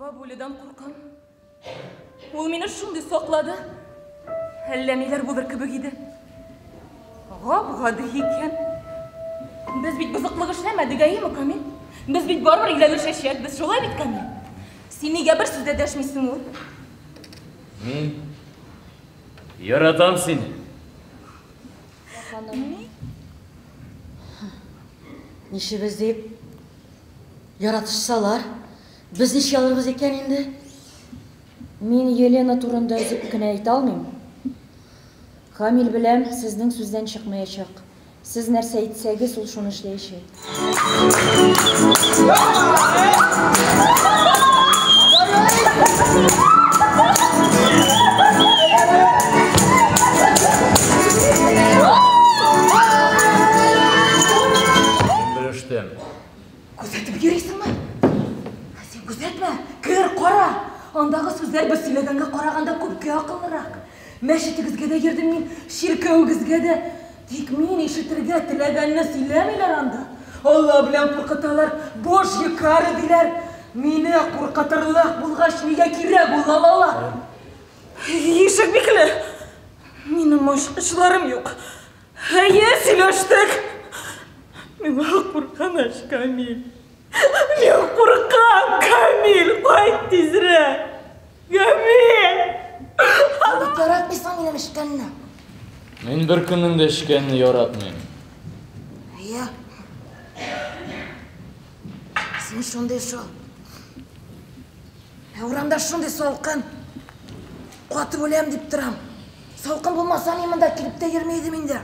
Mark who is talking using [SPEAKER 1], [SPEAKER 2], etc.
[SPEAKER 1] Бабуледан қорқам. Ол мені шундай соқлады. Әллә нелер булыр кебек иде. Гап-гады икән. Без бит бузыклык эшләмәдек, әйеме, Камил? Без бит барыбер өйләнешәчәк, без шулай бит, Камил? Син нигә бер сүз дә дәшмисең ул?
[SPEAKER 2] Мин яратам сине.
[SPEAKER 3] Нишебез дип яратышсалар, без ничә алырбыз икән инде? Мин Елена турында үзеп кенә әйтә алмыйм. Камил беләм, сезнең сүздән чыкмаячак. Сез нәрсә әйтсәгез, ул шуны эшләячәк.
[SPEAKER 2] Белештем.
[SPEAKER 1] Күзәтеп йөрисеңме? Син күзәтмә, кер, кара. Андагы сүзләр без сөйләгәнгә караганда күпкә акыллырак. Мәчетегезгә дә йөрдем мин, ширкәүгезгә дә. Тик мин ишетергә теләгәнне сөйләмиләр анда. Алла белән куркыталар, бош йокары диләр. Мине куркытырлык булгач, нигә кирәк ул алалар? Ишек бикле. Минем эшләрем юк. Әйе, сөйләштек. Миңа куркыныч, Камил. Мин куркам, Камил, кайт тизрәк. Камил! Яратмыйсың минем эшкәнне.
[SPEAKER 2] Мин бер көннең дә эшкәнне яратмыйм.
[SPEAKER 1] Әйе. Син шундай шул. Урамда шундай салкын. Катып үләм дип торам. Салкын булмаса, мин монда килеп тә йөрмәйдем инде.